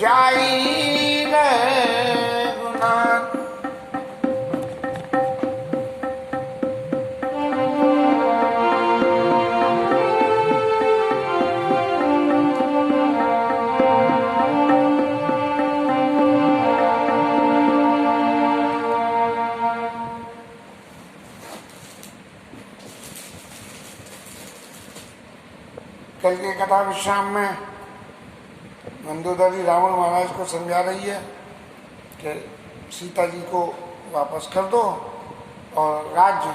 जाई रघुनाथ। कल के कथा विश्राम में मंदोदरी रावण महाराज को समझा रही है कि सीता जी को वापस कर दो और राज्य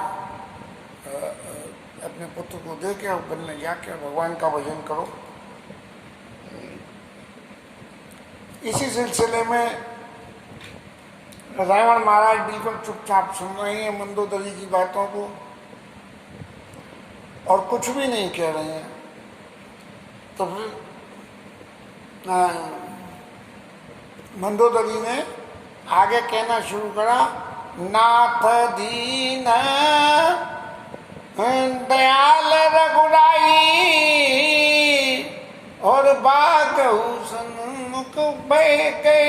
अपने पुत्र को दे के वन में जाकर भगवान का भजन करो। इसी सिलसिले में रावण महाराज बिल्कुल चुपचाप सुन रहे हैं मंदोदरी की बातों को और कुछ भी नहीं कह रहे हैं। तो फिर मंदोदरी ने आगे कहना शुरू करा, नाथ दीन दयाल रघुराई और बागहु सन्मुख बैके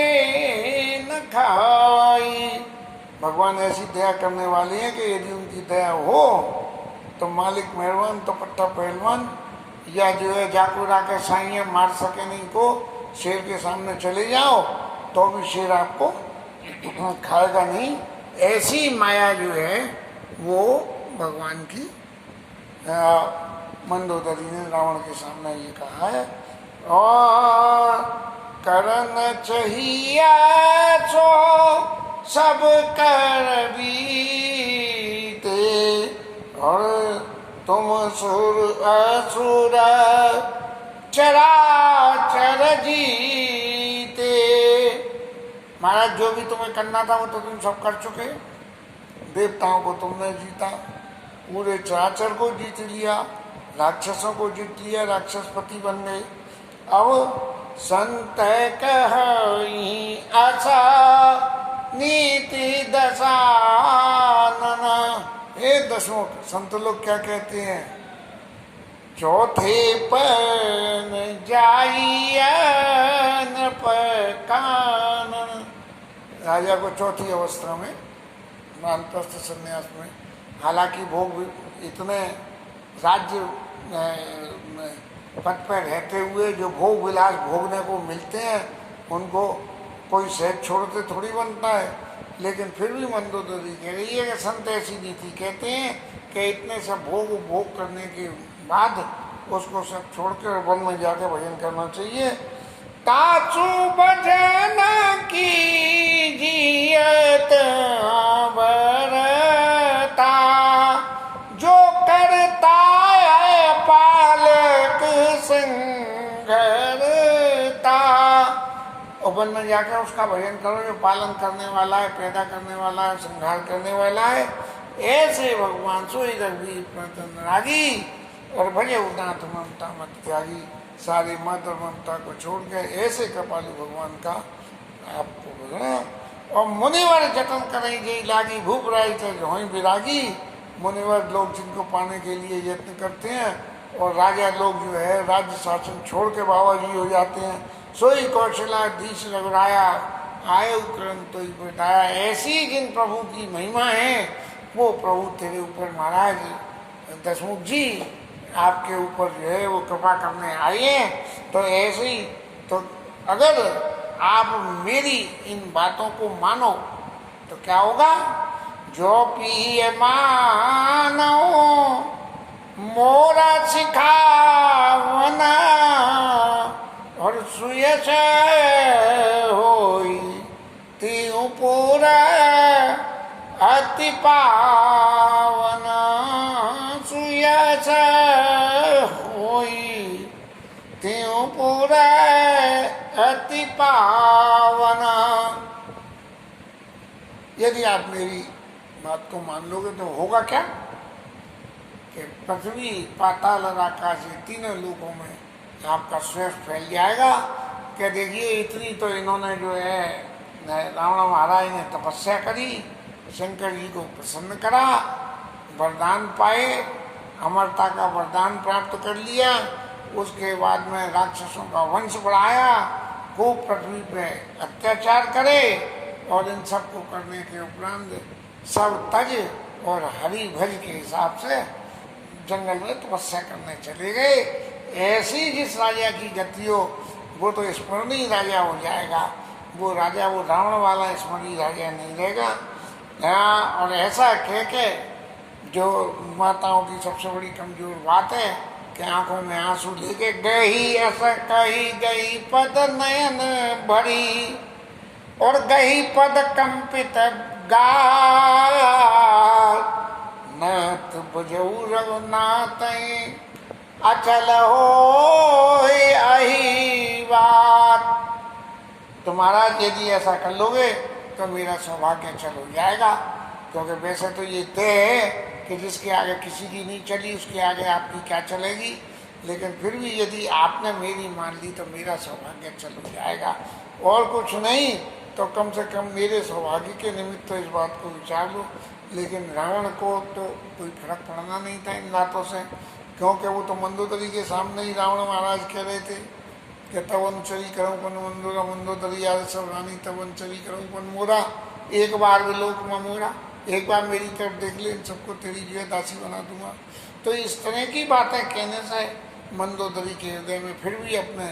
न खाई। भगवान ऐसी दया करने वाले हैं कि यदि उनकी दया हो तो मालिक मेहरबान तो पट्टा पहलवान या जो है जाकुरा के साइयाँ मार सके नहीं को शेर के सामने चले जाओ तो भी शेर आपको खाएगा नहीं। ऐसी माया जो है वो भगवान की मंदोदरी ने रावण के सामने ये कहा है। और करन चाहिए सो सब कर बीते और तुम सुर असुर चराचर जीते। महाराज जो भी तुम्हें करना था वो तो तुम सब कर चुके। देवताओं को तुमने जीता, पूरे चराचर को जीत लिया, राक्षसों को जीत लिया, राक्षसपति बन गए। अब संत कहि आशा नीति दशानन। हे दसों संत लोग क्या कहते हैं, चौथे पन जाइयन पकानन। राजा को चौथी अवस्था में वानप्रस्थ संन्यास में, हालांकि भोग इतने राज्य पद पर रहते हुए जो भोग विलास भोगने को मिलते हैं उनको कोई सहज छोड़ते थोड़ी बनता है। लेकिन फिर भी मंदोदरी कह रही है कि संत ऐसी नीति कहते हैं कि इतने सब भोग करने के बाद उसको सब छोड़ कर वन में जाकर भजन करना चाहिए। तासु भजन की जियत बरता जो करता है पालक संघरता। और वन में जाकर उसका भजन करो जो पालन करने वाला है, पैदा करने वाला है, संहार करने वाला है। ऐसे भगवान सोई रघुवीर प्रतन रागी और भजे उदात ममता मत त्यागी। सारी मत और ममता को छोड़ के ऐसे कृपालु भगवान का आपको भजना। और मुनिवर जतन करें जय लागी भूप राय थे जो विरागी। मुनिवर लोग जिनको पाने के लिए यत्न करते हैं और राजा लोग जो है राज्य शासन छोड़ के बाबा जी हो जाते हैं। सोई कौशलाधीश रघुराया आय करण तो बताया। ऐसी जिन प्रभु की महिमा है वो प्रभु तेरे ऊपर महाराज दशमुख जी आपके ऊपर जो है वो कृपा करने आए हैं। तो ऐसे ही तो अगर आप मेरी इन बातों को मानो तो क्या होगा, जो पिय मानो मोरा सिखावना और सुयश होई तीऊ पूरा अति पावना। सुयश होई तीऊ पूरा अति पावना। यदि आप मेरी बात को मान लोगे तो होगा क्या कि पृथ्वी पाताल और आकाश तीनों लोकों में आपका श्रेष्ठ फैल जाएगा। क्या देखिए इतनी तो इन्होंने जो है रावण महाराज ने तपस्या करी, शंकर जी को प्रसन्न करा, वरदान पाए, अमरता का वरदान प्राप्त कर लिया। उसके बाद में राक्षसों का वंश बढ़ाया, खूब पृथ्वी पे अत्याचार करे और इन सबको करने के उपरांत सब तज और हरि भज के हिसाब से जंगल में तपस्या करने चले गए। ऐसी जिस राजा की गति हो वो तो स्मरणीय राजा हो जाएगा, वो राजा वो रावण वाला स्मरणीय राजा नहीं रहेगा। और ऐसा कह के जो माताओं की सबसे बड़ी कमजोर बात है कि आंखों में आंसू लेके गई ऐसा कही गई पद नयन भरी और गई पद कंपित गाय नत बजऊ रघुनाथ अचल हो अही बात। तो महाराज यदि ऐसा कर लोगे तो मेरा सौभाग्य चल हो जाएगा, क्योंकि वैसे तो ये तय है कि जिसके आगे किसी की नहीं चली उसके आगे आपकी क्या चलेगी, लेकिन फिर भी यदि आपने मेरी मान ली तो मेरा सौभाग्य चल हो जाएगा। और कुछ नहीं तो कम से कम मेरे सौभाग्य के निमित्त तो इस बात को विचार लो। लेकिन रावण को तो कोई फर्क पड़ना नहीं था इन बातों से, क्योंकि वो तो मंदोदरी के सामने ही रावण महाराज कह रहे थे कि तवनचरी करूँ पन मंदोरा मंदोदरी आदि सब रानी तवनचरी करूँ पन मोरा, एक बार विलोक मोरा, एक बार मेरी तरफ देख ले, इन सबको तेरी जो है दासी बना दूंगा। तो इस तरह की बातें कहने से मंदोदरी के हृदय में फिर भी अपने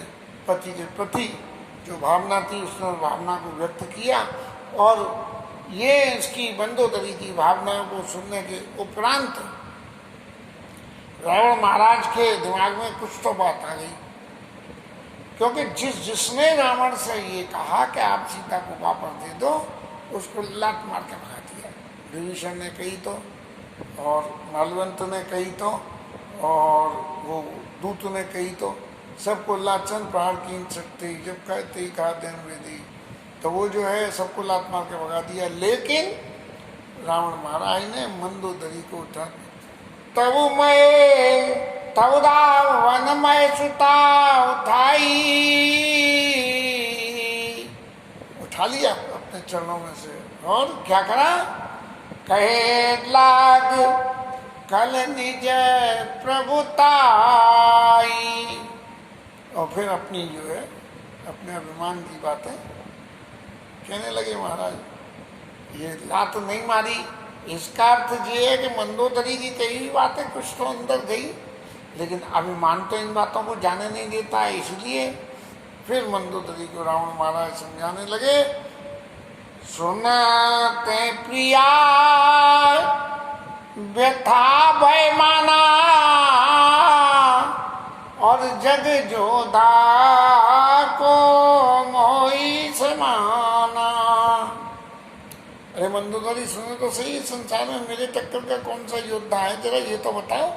पति के प्रति जो भावना थी उसने उस भावना को व्यक्त किया। और ये इसकी मंदोदरी की भावनाओं को सुनने के उपरांत रावण महाराज के दिमाग में कुछ तो बात आ गई, क्योंकि जिसने रावण से ये कहा कि आप सीता को वापस दे दो उसको लात मार के भगा दिया। विभीषण ने कही तो, और मालवंत ने कही तो, और वो दूत ने कही तो, सबको लाचन प्रहार की सकते जब कहते ही कहा देन में दी, तो वो जो है सबको लात मार के भगा दिया। लेकिन रावण महाराज ने मंदोदरी को उठा तब मैं तवदा वनमय सुता उठाई, उठा लिया अपने चरणों में से और क्या करा, कहे लाग कल निज प्रभुताई। और फिर अपनी जो है अपने अभिमान की बातें कहने लगे महाराज। ये लात नहीं मारी, इसका अर्थ ये है कि मंदोदरी की कई भी बातें कुछ तो अंदर गई, लेकिन अभिमान तो इन बातों को जाने नहीं देता है। इसलिए फिर मंदोदरी को रावण महाराज समझाने लगे, सुनते प्रिया व्यथा भय माना और जग जोधा को मोही समाना। अरे मंदोदरी सुनो तो सही, संसार में मेरे टक्कर का कौन सा योद्धा है जरा ये तो बताओ।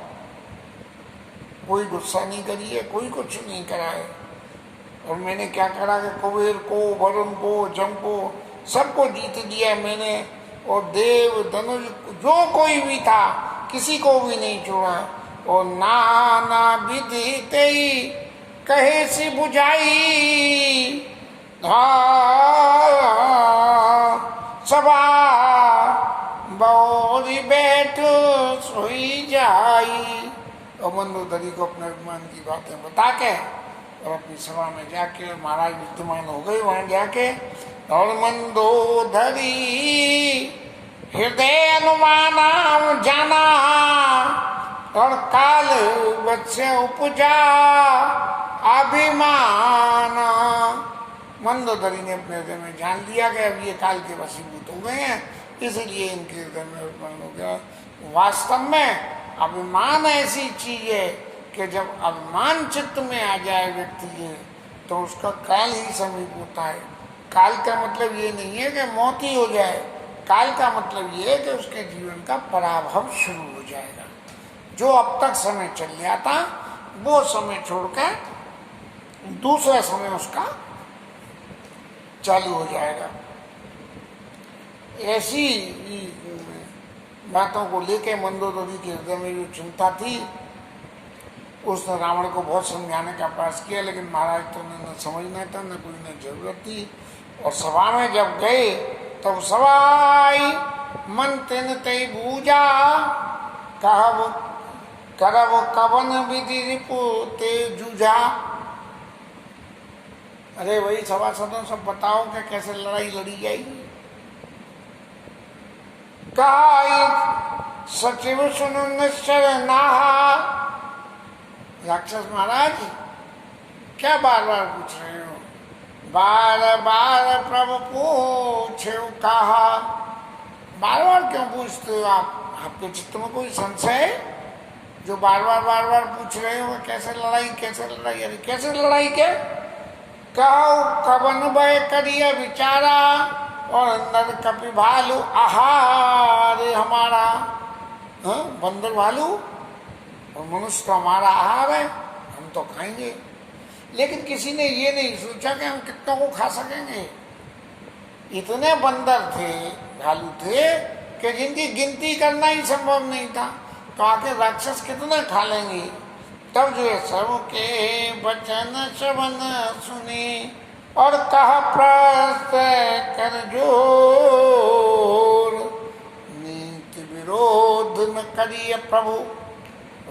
कोई गुस्सा नहीं करी है, कोई कुछ नहीं करा है, और मैंने क्या करा कि कुबेर को वरुण को जम को सबको जीत दिया मैंने, और देव धनुष जो कोई भी था किसी को भी नहीं छोड़ा। और नाना विधि तेई कहे सी बुझाई सभा बौरी बैठ सोई जाई। और मंदोदरी को अपने अभिमान की बातें बता के और अपनी सभा में जाके महाराज विद्यमान हो गए वहां जाके। और मंदोदरी हृदय अनुमाना जाना और काल बच्चे उपजा अभिमान। मंदोदरी ने अपने हृदय में जान लिया कि अब ये काल के वशीभूत हो गए हैं, इसलिए इनके हृदय में अभिमान हो गया। वास्तव में अभिमान ऐसी चीज है कि जब अभिमान चित्त में आ जाए व्यक्ति के तो उसका काल ही समीप होता है। काल का मतलब ये नहीं है कि मौत ही हो जाए, काल का मतलब ये है कि उसके जीवन का पराभव शुरू हो जाएगा। जो अब तक समय चल गया था वो समय छोड़कर दूसरा समय उसका चालू हो जाएगा। ऐसी बातों को लेके मंदोदरी के हृदय में जो चिंता थी उसने रावण को बहुत समझाने का प्रयास किया, लेकिन महाराज तो न समझना था न कोई न जरूरत थी। और सभा में जब गए तब सवाई मन तेन तय बूझा कहब करब कवन विधि रिपु ते जूझा। अरे वही सभासदों सब बताओ कि कैसे लड़ाई लड़ी जाएगी। कहा सचिव सुनो निश्चर नाहा। राक्षस महाराज क्या बार बार पूछ रहे हो? बार बार प्रभु पूछे कहा। बार बार क्यों पूछते हो आप? आपके चित्त में कोई संशय है जो बार बार पूछ रहे हो कैसे लड़ाई कैसे लड़ाई? अरे कैसे लड़ाई के? कहो कवन भय करिए विचारा और नर कपि भालू आहार हमारा। बंदर भालू और मनुष्य तो हमारा आहार है, हम तो खाएंगे। लेकिन किसी ने ये नहीं सोचा कि हम कितनों को खा सकेंगे। इतने बंदर थे, भालू थे कि जिनकी गिनती करना ही संभव नहीं था। तो आके राक्षस कितना खा लेंगे? तब जो है सबके वचन श्रवण सुने और कहा प्रस्त कर जोर। नीति विरोध न करिए प्रभु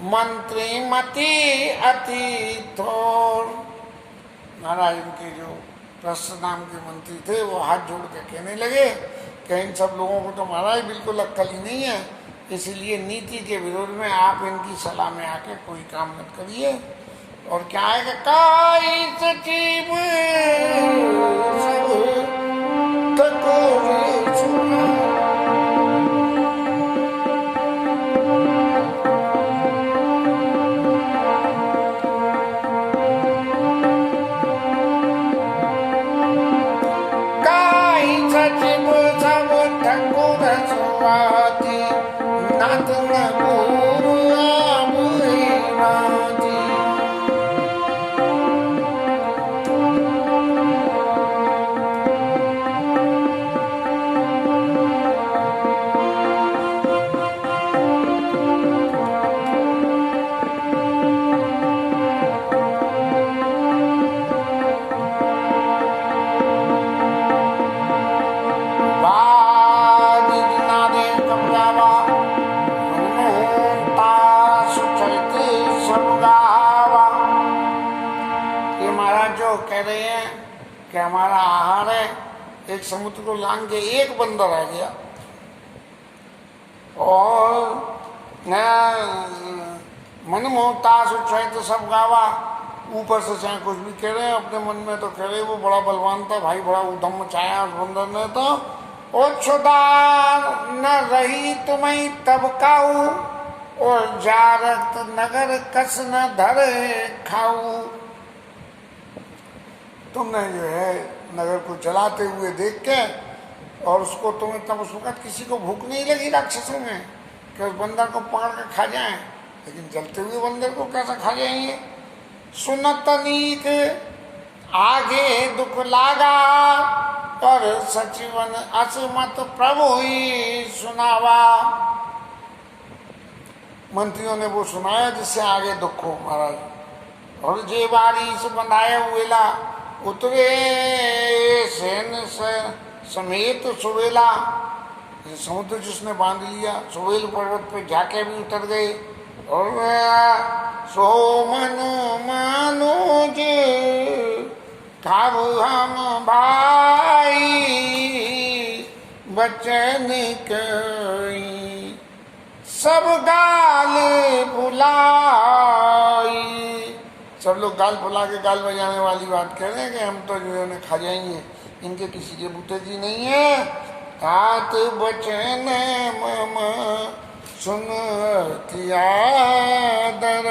मंत्री मति अति थोर। महाराज उनके जो प्रस्त नाम के मंत्री थे वो हाथ जोड़ के कहने लगे कि इन सब लोगों को तो महाराज बिल्कुल अक्ल ही नहीं है, इसलिए नीति के विरोध में आप इनकी सलाह में आके कोई काम मत करिए। और क्या है कि काई सचिव हमारा आहार है। एक समुद्र को लांग के एक बंदर आ गया और मनमोहता तो सब गावा। ऊपर से चाहे कुछ भी कह रहे, अपने मन में तो कह रहे वो बड़ा बलवान था भाई, बड़ा उधम मचाया उस बंदर ने। तो ओ छुदार न रही तुम्हें तब काऊ और जारत नगर कस न धरे खाऊ। तुमने जो है नगर को जलाते हुए देख के और उसको तुम्हें तब उस वक्त किसी को भूख नहीं लगी राक्षसों में कि उस बंदर को पकड़ के खा जाएं, लेकिन जलते हुए बंदर को कैसा खा जाएंगे? सुनत नीक आगे दुख लागा और सचिवन असमत प्रभु ही सुनावा। मंत्रियों ने वो सुनाया जिससे आगे दुख हो महाराज। और जे बारी से बंधाया हुएला उतरे सेन समेत सुवेला। समुद्र जिसने बांध लिया, सुवेल पर्वत पे जाके भी उतर गए। और सो मनु मानुज खाबू हम भाई बचन कई सब गाल बुलाई। सब लोग गाल फुला के गाल बजाने वाली बात कह रहे हैं कि हम तो जो है खा जाएंगे, इनके किसी के बूते जी नहीं है। तात बचन मम सुनतिया दर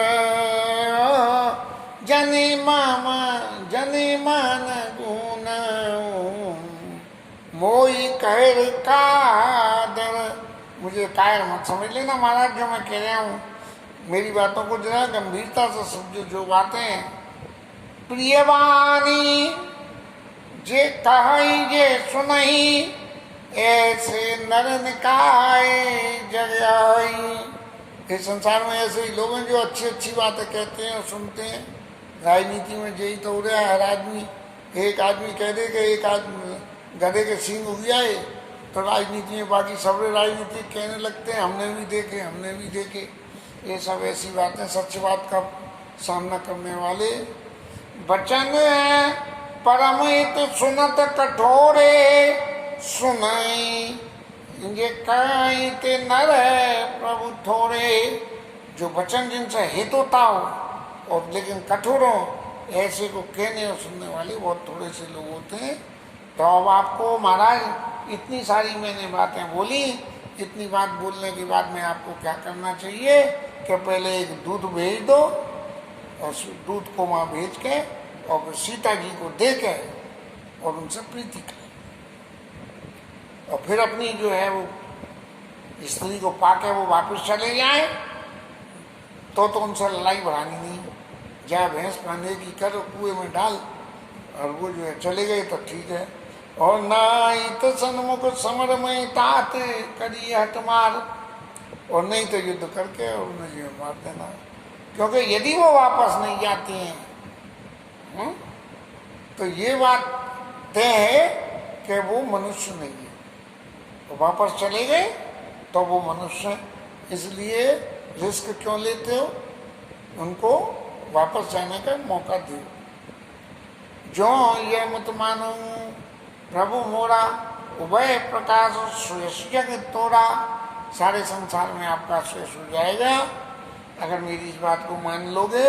जनि मम जनि मन गुण मोई कहर कादर। मुझे कायर मत समझ लेना महाराज जो मैं कह रहा हूँ। मेरी बातों को जरा गंभीरता से समझो। जो बातें प्रियवाणी जे कही जे सुनही ऐसे नर निकाय जग आई। इस संसार में ऐसे ही लोग हैं जो अच्छी अच्छी बातें कहते हैं और सुनते हैं। राजनीति में यही तो हो रहा है। हर आदमी, एक आदमी कह दे कि एक आदमी गधे के सींग उग जाए तो राजनीति में बाकी सब राजनीति कहने लगते हैं हमने भी देखे हमने भी देखे। ये सब ऐसी बातें, सच बात का सामना करने वाले वचन है परम हित सुनत कठोरे, सुनाई ये काई ते नर प्रभु थोड़े। जो वचन जिनसे हित होता हो और लेकिन कठोर हो, ऐसे को कहने और सुनने वाले बहुत थोड़े से लोग होते हैं। तो अब आपको महाराज इतनी सारी मैंने बातें बोली, इतनी बात बोलने के बाद में आपको क्या करना चाहिए कि पहले एक दूध भेज दो और दूध को वहाँ भेज के और सीता जी को दे के और उनसे प्रीति करें, और फिर अपनी जो है वो स्त्री को पाके वो वापस चले जाए। तो उनसे लड़ाई बढ़ानी नहीं, जा भैंस पाने की कर कुएं में डाल, और वो जो है चले गए तो ठीक है। और नाइत सन्मुख समर में तात करी हट मार, और नहीं तो युद्ध करके और उन्हें जो मार देना। क्योंकि यदि वो वापस नहीं जाती हैं तो ये बात तय है कि वो मनुष्य नहीं है। तो वापस चले गए तो वो मनुष्य है, इसलिए रिस्क क्यों लेते हो, उनको वापस जाने का मौका दो। जो ये मत मानो प्रभु मोरा, उभय प्रकाश श्रेष्ठ जग तोड़ा। सारे संसार में आपका श्रेष्ठ हो जाएगा अगर मेरी इस बात को मान लोगे।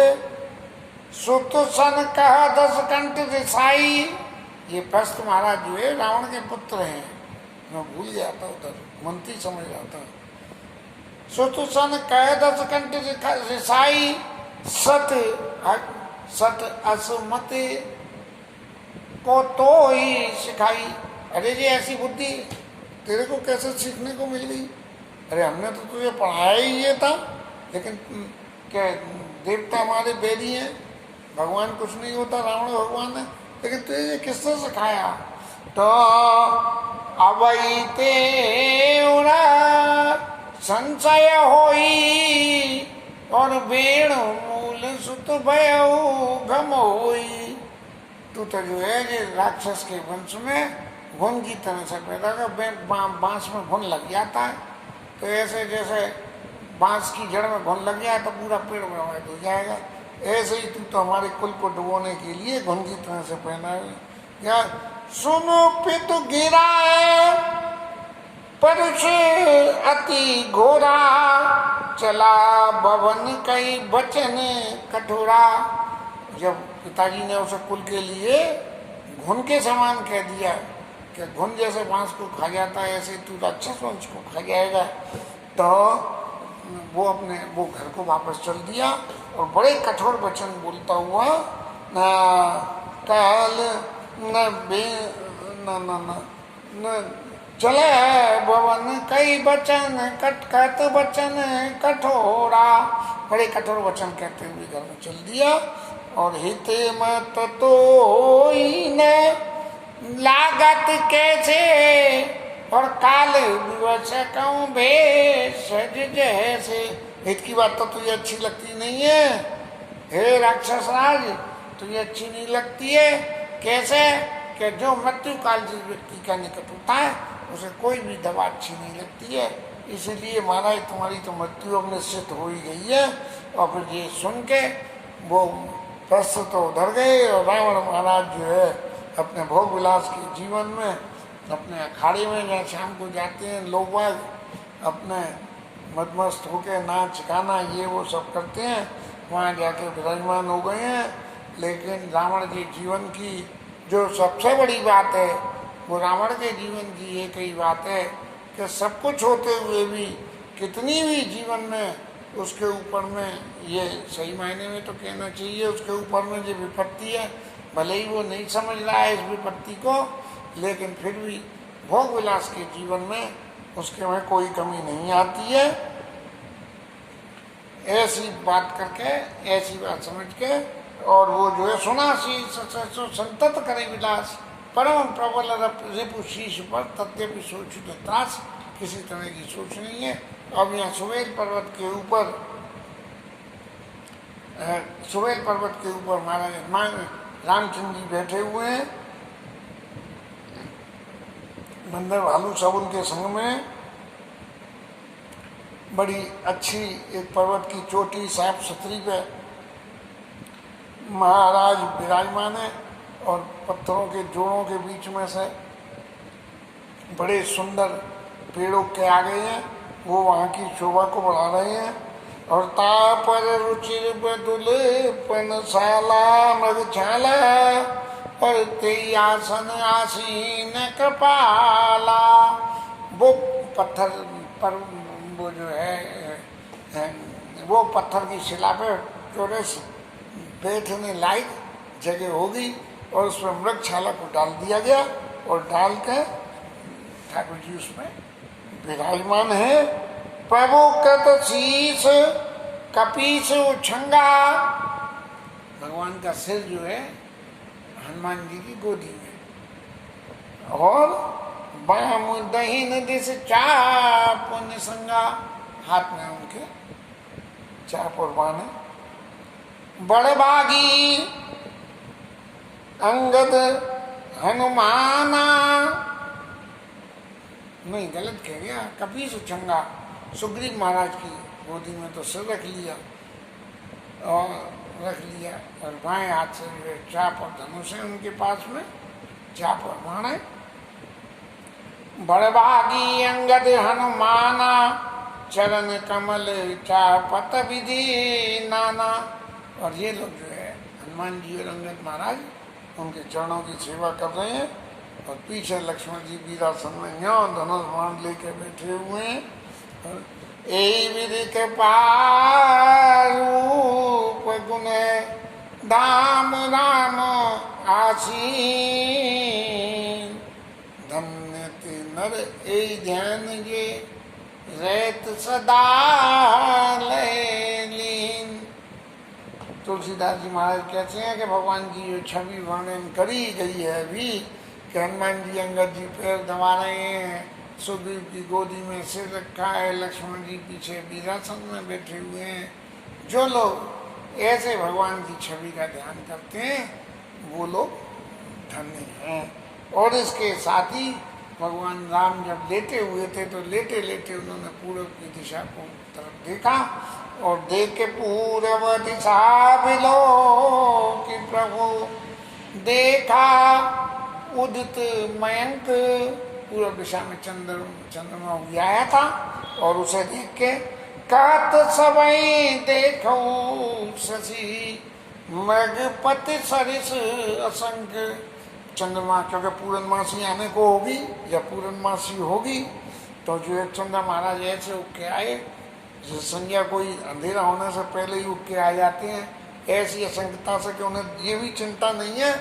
सो तो सन कहा 10 कंठ रिसाई। ये प्रस्त महाराज जो है रावण के पुत्र हैं, मैं भूल गया था, उधर मंत्री समझ रहा था। सो तो सन कह 10 कंठ रिसाई, सत असमत को तो ही सिखाई। अरे जी ऐसी बुद्धि तेरे को कैसे सीखने को मिल गई? अरे हमने तो तुझे पढ़ाया ही ये था, लेकिन क्या देवता हमारे बैरी हैं, भगवान कुछ नहीं होता, रावण भगवान है, लेकिन तुझे ये किसने सिखाया? तो अवई ते संशय होई, और बेण मूल सुत भयऊ घम होई। तू तो जो है ये राक्षस के वंश में घुन की तरह से पैदा कर, बांस में घुन लग जाता है, तो ऐसे जैसे बांस की जड़ में घुन लग जाए तो पूरा पेड़ बर्बाद हो जाएगा। ऐसे ही तू तो हमारे कुल को डुबोने के लिए घुन की तरह से पहना है। या सुनो पित गिरा है परुष अति घोरा, चला भवन कई बचन कठोरा। जब पिताजी ने उसे कुल के लिए घुन के समान कह दिया कि घुन जैसे बांस को खा जाता है ऐसे तू राक्षस वंश को खा जाएगा, तो वो घर को वापस चल दिया और बड़े कठोर वचन बोलता हुआ काल न चले भवन कई बचन कट वचन कठोरा। बड़े कठोर वचन कहते हुए घर में चल दिया। और हित मत तो ने लागत कैसे, और काल विवश कहूँ भेषज जैसे। हित की बात तो तुझे अच्छी लगती नहीं है, हे राक्षस राज, तुझे अच्छी नहीं लगती है। कैसे कि जो मृत्यु काल जिस व्यक्ति का निकट होता है उसे कोई भी दवा अच्छी नहीं लगती है। इसलिए महाराज तुम्हारी तो मृत्यु अब निश्चित हो ही गई है। और फिर ये सुन के वो प्रस्त तो उधर गए, और रावण महाराज जो है अपने भोग विलास के जीवन में अपने अखाड़े में जहाँ शाम को जाते हैं लोग बाग, अपने मदमस्त होकर नाच गाना ये वो सब करते हैं, वहाँ जाके विराजमान हो गए हैं। लेकिन रावण के जीवन की जो सबसे बड़ी बात है वो रावण के जीवन की एक ही बात है कि सब कुछ होते हुए भी कितनी भी जीवन में उसके ऊपर में ये सही मायने में तो कहना चाहिए उसके ऊपर में जो विपत्ति है, भले ही वो नहीं समझ रहा है इस विपत्ति को, लेकिन फिर भी भोग विलास के जीवन में उसके में कोई कमी नहीं आती है। ऐसी बात करके, ऐसी बात समझ के, और वो जो है सुना सी संतत करे विलास, परम प्रबल रिपु शीश पर तद्यपि सोचित त्रास। किसी तरह की सोच नहीं है। अब यहाँ सुवेल पर्वत के ऊपर महाराज रामचंद्र जी बैठे हुए हैं, बंदर भालू सब उनके संग में। बड़ी अच्छी एक पर्वत की चोटी साफ सुथरी पे महाराज विराजमान है, और पत्थरों के जोड़ों के बीच में से बड़े सुंदर पेड़ों के आ गए हैं, वो वहाँ की शोभा को बढ़ा रहे हैं। और तापर रुचिर बदुल पनशाला मृगशाला और ते आसन आसीन कपाला। वो पत्थर पर वो जो है वो पत्थर की शिला पे चौड़े से बैठने लायक जगह होगी और उसमें मृगशाला को डाल दिया गया और डाल के ठाकुर जी उसमें विराजमान है। प्रभु कृत शीश कपीस उछंगा, भगवान का सिर जो है हनुमान जी की गोदी में, और बाम दहीन दिस चाप निसंगा, हाथ में उनके चाप और बाण है। बड़भागी अंगद हनुमाना, नहीं गलत कह गया, कपीस उछंगा, सुग्रीव महाराज की गोदी में तो सिर रख लिया और बाएं हाथ से चाप और धनुष है उनके पास में, चाप और बाण है। बड़भागी अंगद हनुमाना चरण कमल चापत विधि नाना। और ये लोग जो है हनुमान जी और अंगद महाराज उनके चरणों की सेवा कर रहे हैं और पीछे लक्ष्मण जी वीरासन में यहाँ धनुष बाण लेके बैठे हुए हैं। ए विधि के पारूप गुण दाम राम आसीन, धन्य ते नर ए ध्यान ये रहत सदा लीन। तुलसीदास जी महाराज कहते हैं कि भगवान की जो छवि वर्णन करी गई है अभी कि हनुमान जी अंगद जी पैर दबा रहे हैं, सुग्रीव की गोदी में सिर रखा है, लक्ष्मण जी पीछे वीरासन में बैठे हुए हैं। जो लोग ऐसे भगवान की छवि का ध्यान करते हैं वो लोग धन्य हैं। और इसके साथ ही भगवान राम जब लेटे हुए थे तो लेटे लेटे उन्होंने पूर्व की दिशा को तरफ देखा और देख के पूर्व दिशा बिलो कि प्रभु देखा उदित मयंक, पूर्व दिशा में चंद्रमा उजाया था और उसे देख के कात सबई देखो शशि मृगपति सरिस असंख्य। चंद्रमा क्योंकि पूर्णमासी आने को होगी या पूर्णमासी होगी तो जो है चंद्र महाराज ऐसे उग के आए, जिस संज्ञा कोई अंधेरा होने से पहले ही उग के आ जाते हैं, ऐसी असंख्यता से कि उन्हें ये भी चिंता नहीं है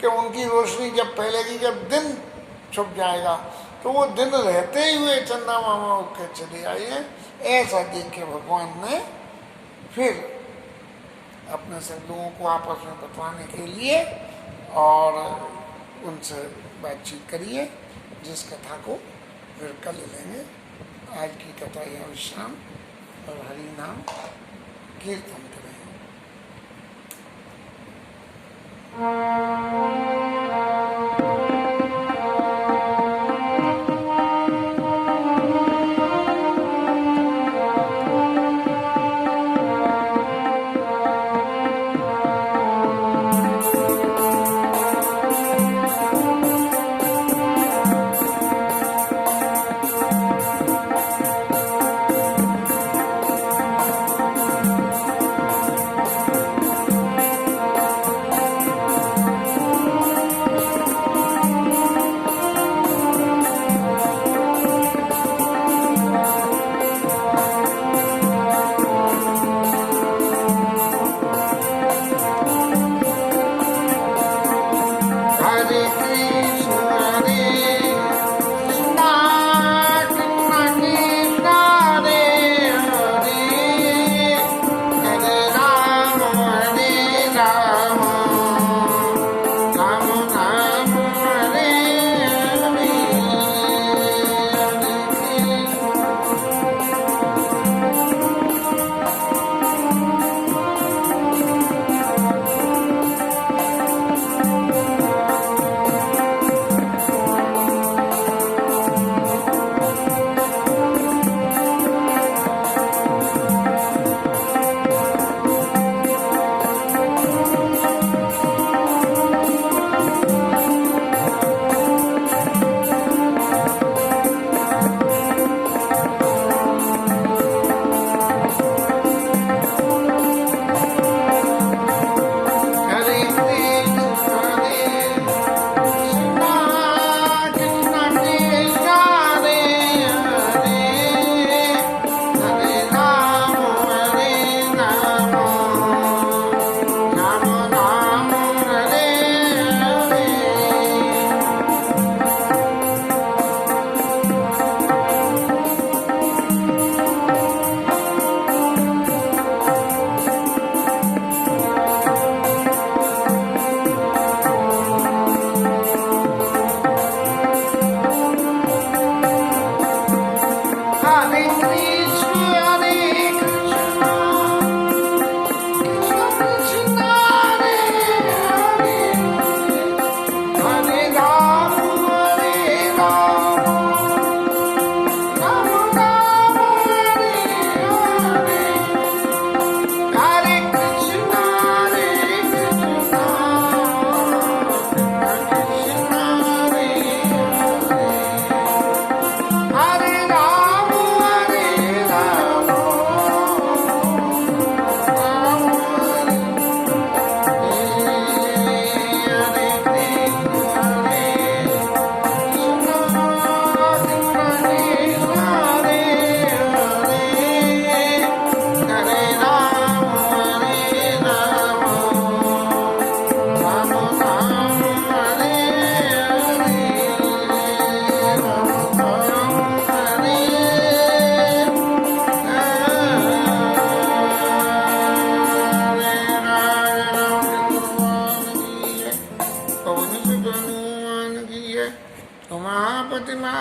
कि उनकी रोशनी जब फैलेगी, जब दिन छुप जाएगा तो वो दिन रहते ही हुए चंदा मामा उग के चले आए हैं। ऐसा देख के भगवान ने फिर अपने सब लोगों को आपस में बतवाने के लिए और उनसे बातचीत करिए, जिस कथा को फिर कल लेंगे। आज की कथा यहाँ विश्राम और हरि नाम कीर्तन करेंगे।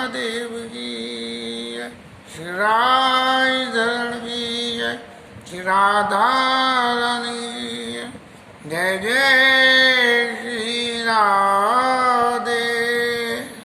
देव की जय, श्री राय धरण की जय, श्री राधा रानी की जय, जय जय श्री राम।